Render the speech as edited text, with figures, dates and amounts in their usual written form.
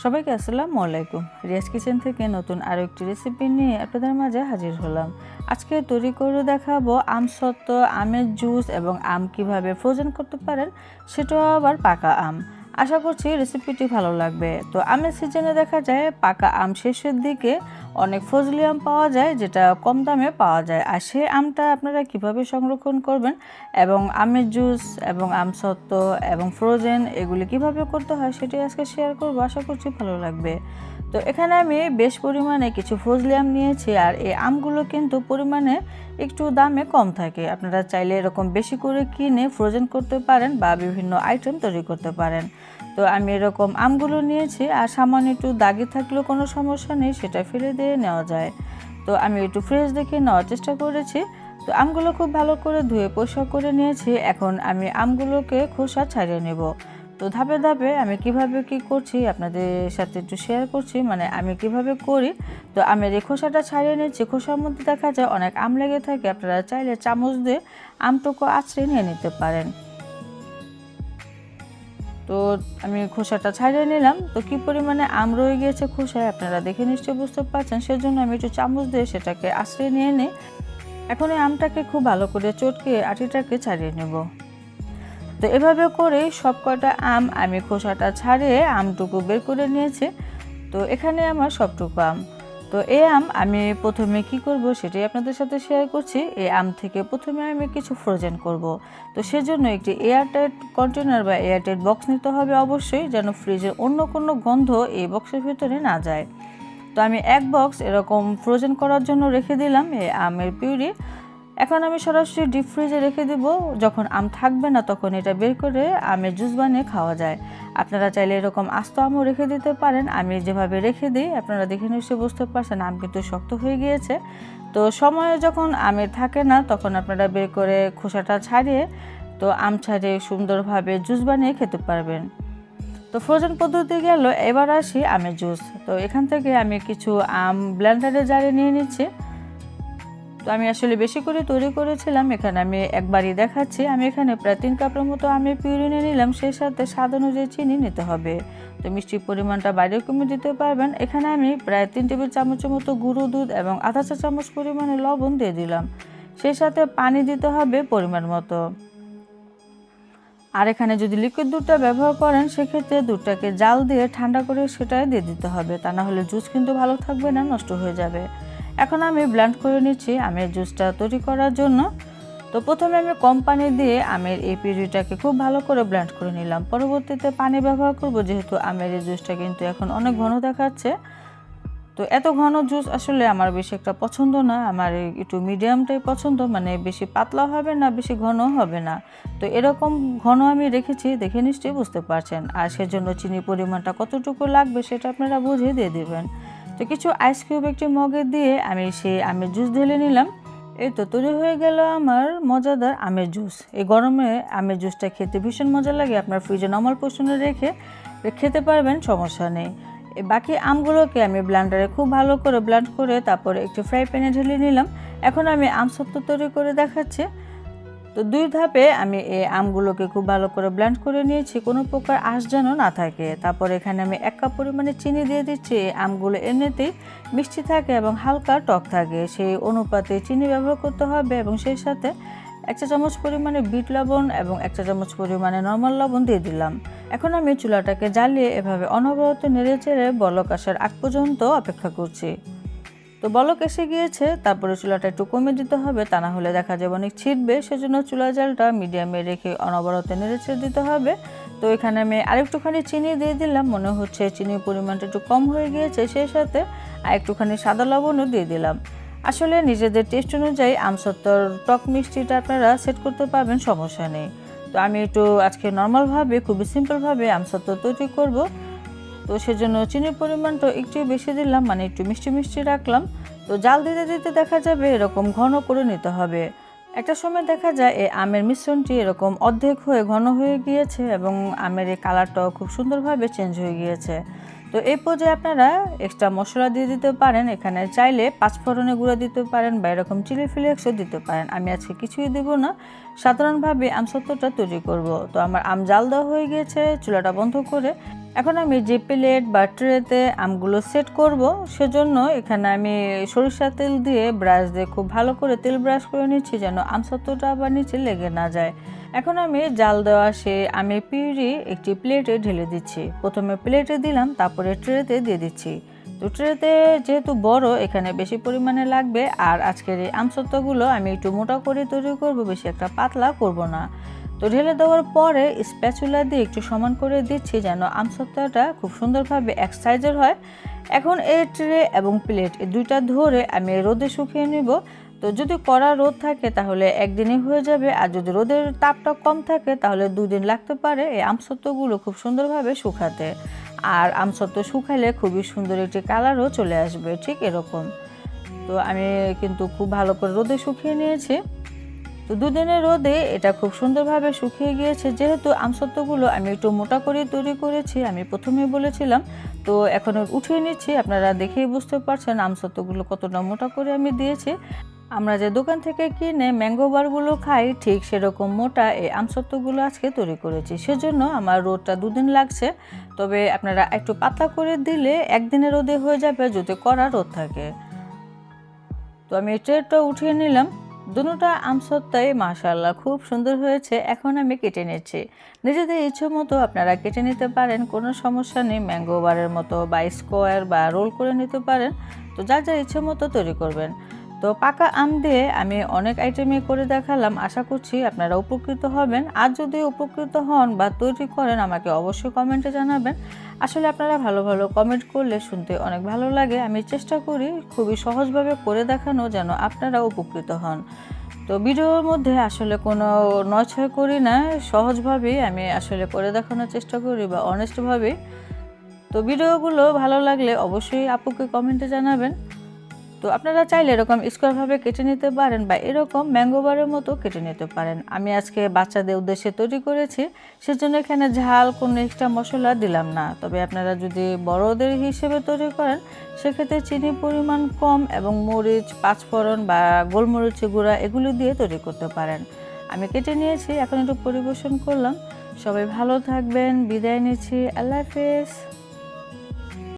সবাইকে আসসালামু আলাইকুম। রিয়াজ কিচেন থেকে নতুন আরও একটি রেসিপি নিয়ে আপনাদের মাঝে হাজির হলাম। আজকে তৈরি করে দেখাবো আমসত্ত্ব, আমের জুস এবং আম কিভাবে ফ্রোজেন করতে পারেন, সেটাও আবার পাকা আম। আশা করছি রেসিপিটি ভালো লাগবে। তো আমের সিজনে দেখা যায় পাকা আম শেষের দিকে অনেক ফজলি আম পাওয়া যায়, যেটা কম দামে পাওয়া যায়। আর সেই আমটা আপনারা কিভাবে সংরক্ষণ করবেন এবং আমের জুস এবং আমসত্ত্ব এবং ফ্রোজেন এগুলি কিভাবে করতে হয় সেটাই আজকে শেয়ার করবো। আশা করছি ভালো লাগবে। তো এখানে আমি বেশ পরিমাণে কিছু ফজলি আম নিয়েছি, আর এই আমগুলো কিন্তু পরিমাণে একটু দামে কম থাকে। আপনারা চাইলে এরকম বেশি করে কিনে ফ্রোজেন করতে পারেন বা বিভিন্ন আইটেম তৈরি করতে পারেন। তো আমি এরকম আমগুলো নিয়েছি, আর সামান্য একটু দাগি থাকলেও কোনো সমস্যা নেই, সেটা ফেলে দিয়ে নেওয়া যায়। তো আমি একটু ফ্রেশ দেখে নেওয়ার চেষ্টা করেছি। তো আমগুলো খুব ভালো করে ধুয়ে পরিষ্কার করে নিয়েছি। এখন আমি আমগুলোকে খোসা ছাড়িয়ে নেব। তো ধাপে ধাপে আমি কিভাবে কি করছি আপনাদের সাথে একটু শেয়ার করছি, মানে আমি কিভাবে করি। তো আমের এই খোসাটা ছাড়িয়ে নিচ্ছি। খোসার মধ্যে দেখা যায় অনেক আম লেগে থাকে, আপনারা চাইলে চামচ দিয়ে আমটুকু আঁচড়ে নিয়ে নিতে পারেন। তো আমি খোসাটা ছাড়িয়ে নিলাম। তো কি পরিমাণে আম রয়ে গিয়েছে খোসায় আপনারা দেখে নিশ্চয়ই বুঝতে পারছেন, সেজন্য আমি একটু চামচ দিয়ে সেটাকে আঁচড়ে নিয়ে নিই। এখন এই আমটাকে খুব ভালো করে চটকে আটিটাকে ছাড়িয়ে নেব। তো এভাবে করেই সব কয়টা আম আমি খোসাটা ছাড়িয়ে আমটুকু বের করে নিয়েছি। তো এখানে আমার সবটুকু আম। তো এই আম আমি প্রথমে কি করব সেটাই আপনাদের সাথে শেয়ার করছি। এই আম থেকে প্রথমে আমি কিছু ফ্রোজেন করব। তো সেজন্য একটি এয়ারটাইট কন্টেনার বা এয়ারটাইট বক্স নিতে হবে অবশ্যই, যেন ফ্রিজের অন্য কোনো গন্ধ এই বক্সের ভিতরে না যায়। তো আমি এক বক্স এরকম ফ্রোজেন করার জন্য রেখে দিলাম এই আমের পিউরি। এখন আমি সরাসরি ডিপ ফ্রিজে রেখে দেব। যখন আম থাকবে না তখন এটা বের করে আমের জুস বানিয়ে খাওয়া যায়। আপনারা চাইলে এরকম আস্ত আমও রেখে দিতে পারেন। আমি যেভাবে রেখে দিই আপনারা দেখে নিশ্চয়ই বুঝতে পারছেন, আম কিন্তু শক্ত হয়ে গিয়েছে। তো সময়ে যখন আমের থাকে না তখন আপনারা বের করে খোসাটা ছাড়িয়ে তো আম ছাড়িয়ে সুন্দরভাবে জুস বানিয়ে খেতে পারবেন। তো ফ্রোজেন পদ্ধতি গেল, এবার আসি আমের জুস। তো এখান থেকে আমি কিছু আম ব্লেন্ডারে জারে নিয়ে নিচ্ছি। তো আমি আসলে বেশি করে তৈরি করেছিলাম, এখানে আমি একবারই দেখাচ্ছি। আমি এখানে প্রায় 3 কাপের মতো আমের পিউরি নিয়ে নিলাম। সেই সাথে স্বাদ অনুযায়ী চিনি নিতে হবে। তো মিষ্টির পরিমাণটা বাইরেও কমে দিতে পারবেন। এখানে আমি প্রায় 3 টেবিল চামচের মতো গুঁড়ো দুধ এবং আধা চা চামচ পরিমাণে লবণ দিয়ে দিলাম। সেই সাথে পানি দিতে হবে পরিমাণ মতো। আর এখানে যদি লিকুইড দুধটা ব্যবহার করেন সেক্ষেত্রে দুধটাকে জাল দিয়ে ঠান্ডা করে সেটাই দিয়ে দিতে হবে, তা না হলে জুস কিন্তু ভালো থাকবে না, নষ্ট হয়ে যাবে। এখন আমি ব্লেন্ড করে নিচ্ছি আমের জুসটা তৈরি করার জন্য। তো প্রথমে আমি কম পানি দিয়ে আমের এই পিউরিটাকে খুব ভালো করে ব্লেন্ড করে নিলাম। পরবর্তীতে পানি ব্যবহার করব, যেহেতু আমের এই জুসটা কিন্তু এখন অনেক ঘন দেখাচ্ছে। তো এত ঘন জুস আসলে আমার বেশি একটা পছন্দ না। আমার একটু মিডিয়ামটাই পছন্দ, মানে বেশি পাতলা হবে না, বেশি ঘন হবে না। তো এরকম ঘন আমি রেখেছি, দেখে নিশ্চয়ই বুঝতে পারছেন। আর সেজন্য চিনির পরিমাণটা কতটুকু লাগবে সেটা আপনারা বুঝে দিয়ে দেবেন। তো কিছু আইস কিউব একটি মগে দিয়ে আমি সেই আমের জুস ঢেলে নিলাম। এই তো তৈরি হয়ে গেল আমার মজাদার আমের জুস। এই গরমে আমের জুসটা খেতে ভীষণ মজা লাগে। আপনার ফ্রিজে নরমাল পোর্শনে রেখে খেতে পারবেন, সমস্যা নেই। বাকি আমগুলোকে আমি ব্লেন্ডারে খুব ভালো করে ব্লেন্ড করে তারপরে একটু ফ্রাই প্যানে ঢেলে নিলাম। এখন আমি আমসত্ত্ব তৈরি করে দেখাচ্ছি। তো 2 ধাপে আমি এই আমগুলোকে খুব ভালো করে ব্লেন্ড করে নিয়েছি, কোনো প্রকার আঁশ যেন না থাকে। তারপর এখানে আমি 1 কাপ পরিমাণে চিনি দিয়ে দিচ্ছি। এই আমগুলো এমনিতেই মিষ্টি থাকে এবং হালকা টক থাকে, সেই অনুপাতে চিনি ব্যবহার করতে হবে। এবং সেই সাথে 1 চা চামচ পরিমাণে বিট লবণ এবং 1 চা চামচ পরিমাণে নরমাল লবণ দিয়ে দিলাম। এখন আমি চুলাটাকে জ্বালিয়ে এভাবে অনবরত নেড়ে চেড়ে বলক আসার আগ পর্যন্ত অপেক্ষা করছি। তো বলক এসে গিয়েছে, তারপরে চুলাটা একটু কমে দিতে হবে, তা না হলে দেখা যাবে অনেক ছিটবে। সেজন্য চুলা জালটা মিডিয়ামে রেখে অনবরত নেড়ে চেড়ে দিতে হবে। তো এখানে আমি আরেকটুখানি চিনি দিয়ে দিলাম, মনে হচ্ছে চিনির পরিমাণটা একটু কম হয়ে গিয়েছে। সেই সাথে আরেকটুখানি সাদা লবণও দিয়ে দিলাম। আসলে নিজেদের টেস্ট অনুযায়ী আমসত্ত্বর টক মিষ্টিটা আপনারা সেট করতে পারবেন, সমস্যা নেই। তো আমি একটু আজকে নর্মালভাবে খুবই সিম্পলভাবে আমসত্ত্ব তৈরি করব। তো সেজন্য চিনির পরিমাণটা একটু বেশি দিলাম, মানে একটু মিষ্টি মিষ্টি রাখলাম। তো জাল দিতে দিতে দেখা যাবে এরকম ঘন করে নিতে হবে। একটা সময় দেখা যায় এই আমের মিশ্রণটি এরকম অর্ধেক হয়ে ঘন হয়ে গিয়েছে এবং আমের এই কালারটাও খুব সুন্দরভাবে চেঞ্জ হয়ে গিয়েছে। তো এই পর্যায়ে আপনারা এক্সট্রা মশলা দিয়ে দিতে পারেন। এখানে চাইলে 5 ফোড়নের গুঁড়া দিতে পারেন বা এরকম চিলি ফ্লেক্সও দিতে পারেন। আমি আজকে কিছুই দেব না, সাধারণভাবে আমসত্ত্বটা তৈরি করব। তো আমার আম জাল দেওয়া হয়ে গিয়েছে, চুলাটা বন্ধ করে এখন আমি যে প্লেট বা ট্রেতে আমগুলো সেট করব, সেজন্য এখানে আমি সরিষার তেল দিয়ে ব্রাশ দিয়ে খুব ভালো করে তেল ব্রাশ করে নিচ্ছি, যেন আমসত্ত্বটা আবার নিচে লেগে না যায়। এখন আমি জাল দেওয়া সে আমের পিউরি একটি প্লেটে ঢেলে দিচ্ছি। প্রথমে প্লেটে দিলাম, তারপরে ট্রেতে দিয়ে দিচ্ছি। তো ট্রেতে যেহেতু বড়, এখানে বেশি পরিমাণে লাগবে। আর আজকের এই আমসত্ত্বগুলো আমি একটু মোটা করে তৈরি করব, বেশি একটা পাতলা করব না। তো ঢেলে দেওয়ার পরে স্প্যাচুলা দিয়ে একটু সমান করে দিচ্ছি, যেন আমসত্ত্বটা খুব সুন্দরভাবে এক সাইজের হয়। এখন এই ট্রে এবং প্লেট এই দুইটা ধরে আমি রোদে শুকিয়ে নিব। তো যদি কড়া রোদ থাকে তাহলে একদিনই হয়ে যাবে, আর যদি রোদের তাপটা কম থাকে তাহলে 2 দিন লাগতে পারে এই আমসত্ত্বগুলো খুব সুন্দরভাবে শুকাতে। আর আমসত্ত্ব শুকাইলে খুবই সুন্দর একটি কালারও চলে আসবে, ঠিক এরকম। তো আমি কিন্তু খুব ভালো করে রোদে শুকিয়ে নিয়েছি। তো 2 দিনের রোদে এটা খুব সুন্দরভাবে শুকিয়ে গিয়েছে। যেহেতু আমসত্ত্বগুলো আমি একটু মোটা করে তৈরি করেছি, আমি প্রথমেই বলেছিলাম। তো এখন উঠিয়ে নিচ্ছি, আপনারা দেখেই বুঝতে পারছেন আমসত্ত্বগুলো কতটা মোটা করে আমি দিয়েছি। আমরা যে দোকান থেকে কিনে ম্যাঙ্গো বারগুলো খাই, ঠিক সেরকম মোটা এই আমসত্ত্বগুলো আজকে তৈরি করেছি। সেজন্য আমার রোদটা 2 দিন লাগছে। তবে আপনারা একটু পাতলা করে দিলে একদিনের রোদে হয়ে যাবে, যদি কড়া রোদ থাকে। তো আমি ট্রেটা উঠিয়ে নিলাম। দুটোটা আমসত্ত্বই মাশাআল্লাহ খুব সুন্দর হয়েছে। এখন আমি কেটে নিচ্ছি। নিজেদের ইচ্ছে মতো আপনারা কেটে নিতে পারেন, কোনো সমস্যা নেই। ম্যাঙ্গো বারের মতো বা স্কোয়ার বা রোল করে নিতে পারেন। তো যার যার ইচ্ছে মতো তৈরি করবেন। তো পাকা আম দিয়ে আমি অনেক আইটেমই করে দেখালাম। আশা করছি আপনারা উপকৃত হবেন। আর যদি উপকৃত হন বা তৈরি করেন, আমাকে অবশ্যই কমেন্টে জানাবেন। আসলে আপনারা ভালো ভালো কমেন্ট করলে শুনতে অনেক ভালো লাগে। আমি চেষ্টা করি খুবই সহজভাবে করে দেখানো, যেন আপনারা উপকৃত হন। তো ভিডিওর মধ্যে আসলে কোনো নয়ছয় করি না, সহজভাবেই আমি আসলে করে দেখানোর চেষ্টা করি, বা অনেস্টভাবে। তো ভিডিওগুলো ভালো লাগলে অবশ্যই আপুকে কমেন্টে জানাবেন। তো আপনারা চাইলে এরকম স্কোয়ারভাবে কেটে নিতে পারেন, বা এরকম ম্যাঙ্গো বারের মতো কেটে নিতে পারেন। আমি আজকে বাচ্চাদের উদ্দেশ্যে তৈরি করেছি, সেজন্য এখানে ঝাল কোনো এক্সট্রা মশলা দিলাম না। তবে আপনারা যদি বড়দের হিসেবে তৈরি করেন, সেক্ষেত্রে চিনির পরিমাণ কম এবং মরিচ, পাঁচফোড়ন বা গোলমরিচের গুঁড়া এগুলো দিয়ে তৈরি করতে পারেন। আমি কেটে নিয়েছি, এখন একটু পরিবেশন করলাম। সবাই ভালো থাকবেন, বিদায় নিচ্ছি। আল্লাহ হাফেজ।